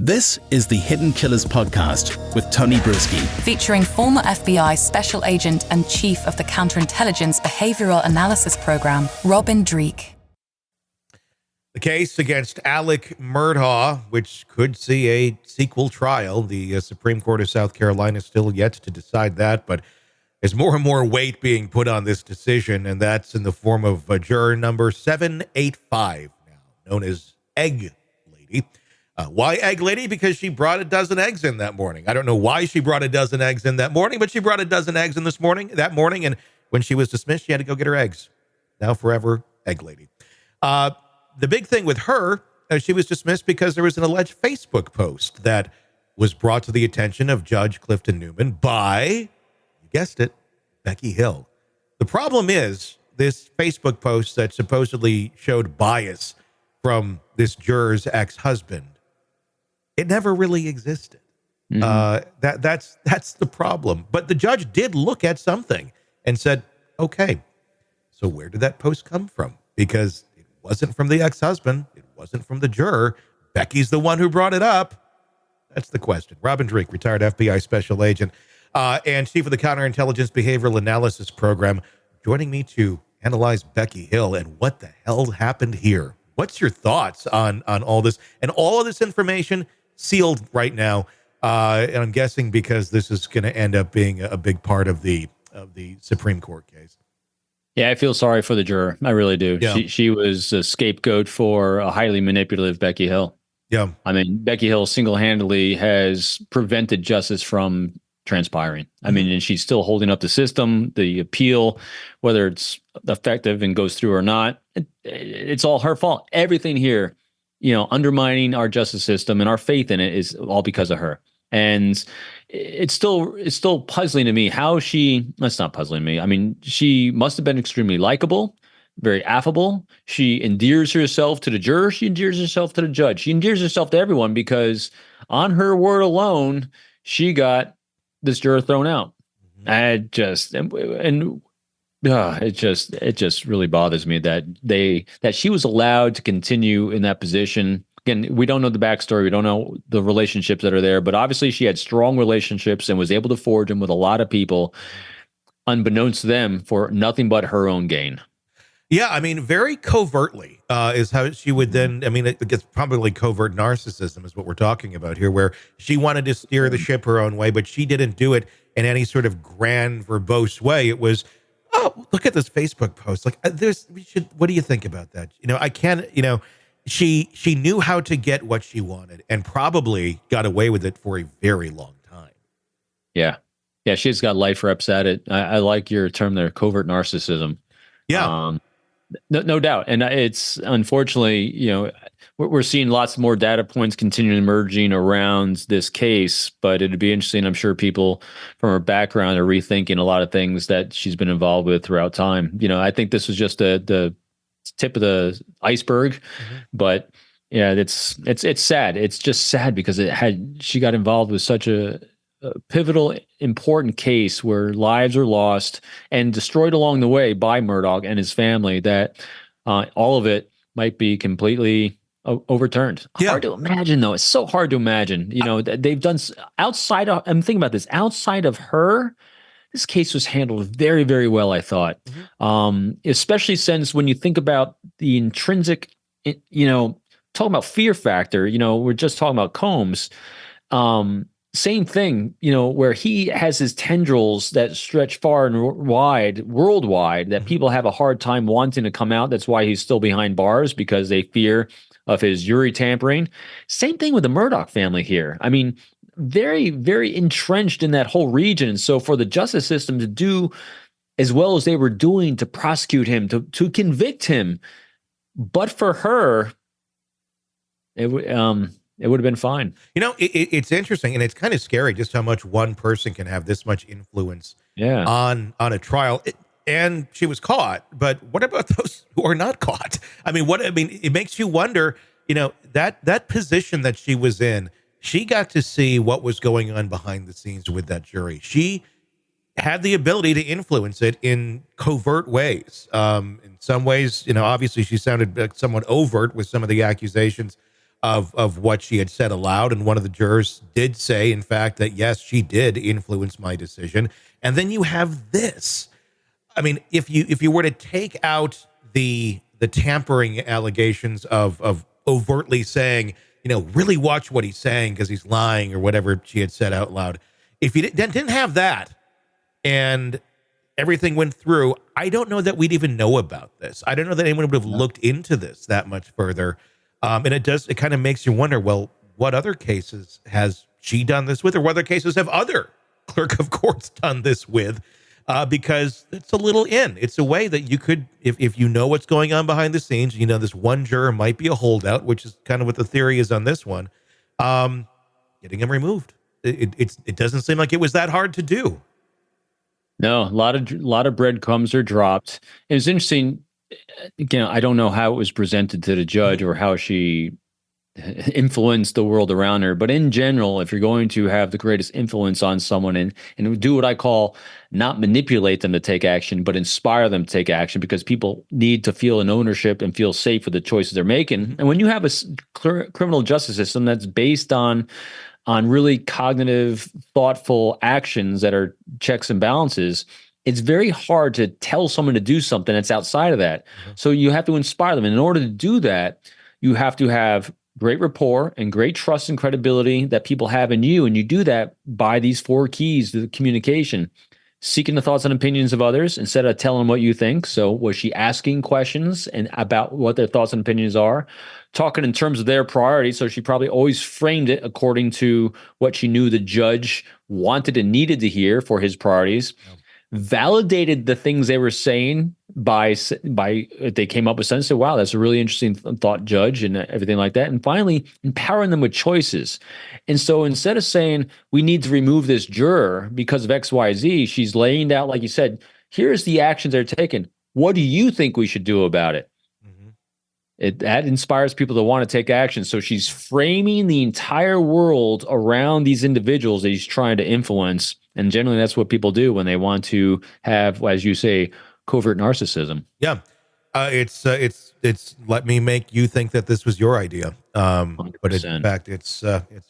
This is the Hidden Killers podcast with Tony Bruski. Featuring former FBI Special Agent and Chief of the Counterintelligence Behavioral Analysis Program, Robin Dreeke. The case against Alec Murdaugh, which could see a sequel trial. The Supreme Court of South Carolina is still yet to decide that, but there's more and more weight being put on this decision, and that's in the form of juror number 785, now known as Egg Lady. Why Egg Lady? Because she brought a dozen eggs in that morning. I don't know why she brought a dozen eggs in that morning, but she brought a dozen eggs in that morning, and when she was dismissed, she had to go get her eggs. Now forever, Egg Lady. The big thing with her, she was dismissed because there was an alleged Facebook post that was brought to the attention of Judge Clifton Newman by, you guessed it, Becky Hill. The problem is this Facebook post that supposedly showed bias from this juror's ex-husband, it never really existed. That's the problem. But the judge did look at something and said, okay, so where did that post come from? Because it wasn't from the ex-husband. It wasn't from the juror. Becky's the one who brought it up. That's the question. Robin Dreeke, retired FBI Special Agent and Chief of the Counterintelligence Behavioral Analysis Program, joining me to analyze Becky Hill and what the hell happened here. What's your thoughts on all this? And all of this information sealed right now, and I'm guessing because this is going to end up being a big part of the Supreme Court case. Yeah, I feel sorry for the juror. I really do. Yeah. She was a scapegoat for a highly manipulative Becky Hill. Yeah. I mean, Becky Hill single-handedly has prevented justice from transpiring. I mean, and she's still holding up the system, the appeal, whether it's effective and goes through or not. It's all her fault. Everything here, undermining our justice system and our faith in it is all because of her. And it's still puzzling to me how that's not puzzling me. I mean, she must have been extremely likable, very affable. She endears herself to the juror. She endears herself to the judge. She endears herself to everyone because on her word alone, she got this juror thrown out. It just really bothers me that she was allowed to continue in that position. Again, we don't know the backstory. We don't know the relationships that are there, but obviously she had strong relationships and was able to forge them with a lot of people, unbeknownst to them, for nothing but her own gain. Yeah, I mean, very covertly is how she would then, I mean, it gets probably covert narcissism is what we're talking about here, where she wanted to steer the ship her own way, but she didn't do it in any sort of grand, verbose way. It was, oh, look at this Facebook post. Like, what do you think about that? She knew how to get what she wanted and probably got away with it for a very long time. Yeah. Yeah, she's got life reps at it. I like your term there, covert narcissism. Yeah. No doubt. And it's unfortunately, we're seeing lots more data points continuing emerging around this case, but it'd be interesting. I'm sure people from her background are rethinking a lot of things that she's been involved with throughout time. I think this was just the tip of the iceberg, but yeah, it's sad. It's just sad because she got involved with such a pivotal, important case where lives are lost and destroyed along the way by Murdaugh and his family, that all of it might be completely overturned. Yeah. Hard to imagine, though. It's so hard to imagine. They've done outside of, I'm thinking about this, outside of her, this case was handled very, very well, I thought. Especially since when you think about the intrinsic, talking about fear factor, we're just talking about Combs. Same thing, where he has his tendrils that stretch far and wide, worldwide, that people have a hard time wanting to come out. That's why he's still behind bars, because they fear of his jury tampering. Same thing with the Murdaugh family here. I mean, very, very entrenched in that whole region. And so for the justice system to do as well as they were doing to prosecute him, to convict him, but for her, it would have been fine. It's interesting, and it's kind of scary just how much one person can have this much influence on a trial. And she was caught, but what about those who are not caught? It makes you wonder, that position that she was in, she got to see what was going on behind the scenes with that jury. She had the ability to influence it in covert ways. In some ways, obviously she sounded somewhat overt with some of the accusations of what she had said aloud. And one of the jurors did say, in fact, that yes, she did influence my decision. And then you have this. I mean, if you were to take out the tampering allegations of overtly saying, really watch what he's saying because he's lying or whatever she had said out loud. If you didn't have that and everything went through, I don't know that we'd even know about this. I don't know that anyone would have looked into this that much further. And it kind of makes you wonder, well, what other cases has she done this with, or what other cases have other clerk of courts done this with? Because it's a little it's a way that you could, if you know what's going on behind the scenes, this one juror might be a holdout, which is kind of what the theory is on this one, getting him removed. It doesn't seem like it was that hard to do. No, a lot of breadcrumbs are dropped. It was interesting. Again, I don't know how it was presented to the judge or how she influence the world around her. But in general, if you're going to have the greatest influence on someone and do what I call not manipulate them to take action, but inspire them to take action, because people need to feel an ownership and feel safe with the choices they're making. And when you have a criminal justice system that's based on really cognitive, thoughtful actions that are checks and balances, it's very hard to tell someone to do something that's outside of that. So you have to inspire them. And in order to do that, you have to have great rapport and great trust and credibility that people have in you. And you do that by these 4 keys to the communication: seeking the thoughts and opinions of others instead of telling them what you think. So was she asking questions and about what their thoughts and opinions are? Talking in terms of their priorities. So she probably always framed it according to what she knew the judge wanted and needed to hear for his priorities. Validated the things they were saying by they came up with something, said, wow, that's a really interesting thought, judge, and everything like that. And finally, empowering them with choices. And so instead of saying we need to remove this juror because of XYZ, she's laying out, like you said, here's the actions they're taking. What do you think we should do about it? That inspires people to want to take action. So she's framing the entire world around these individuals that he's trying to influence. And generally, that's what people do when they want to have, as you say, covert narcissism. Yeah, it's let me make you think that this was your idea, but in fact, it's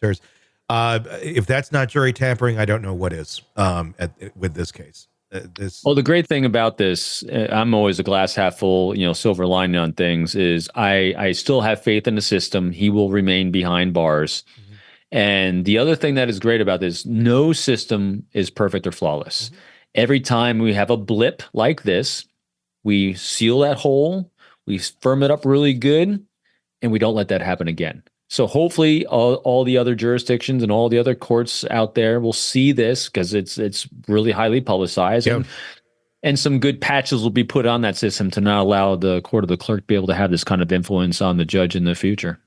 hers. If that's not jury tampering, I don't know what is. With this case. Well, the great thing about this, I'm always a glass half full, silver lining on things, is I still have faith in the system. He will remain behind bars. And the other thing that is great about this, no system is perfect or flawless. Every time we have a blip like this, we seal that hole, we firm it up really good, and we don't let that happen again. So hopefully all the other jurisdictions and all the other courts out there will see this, because it's really highly publicized. Yeah. And some good patches will be put on that system to not allow the court of the clerk to be able to have this kind of influence on the judge in the future.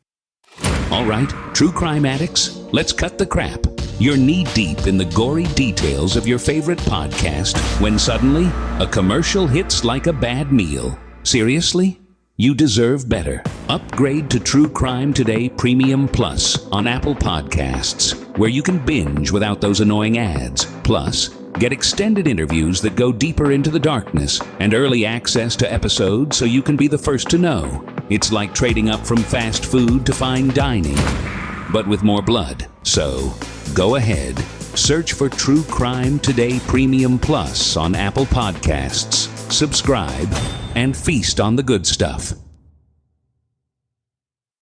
All right, true crime addicts, let's cut the crap. You're knee-deep in the gory details of your favorite podcast when suddenly a commercial hits like a bad meal. Seriously? You deserve better. Upgrade to True Crime Today Premium Plus on Apple Podcasts, where you can binge without those annoying ads. Plus, get extended interviews that go deeper into the darkness and early access to episodes so you can be the first to know. It's like trading up from fast food to fine dining, but with more blood. So, go ahead. Search for True Crime Today Premium Plus on Apple Podcasts. Subscribe and feast on the good stuff.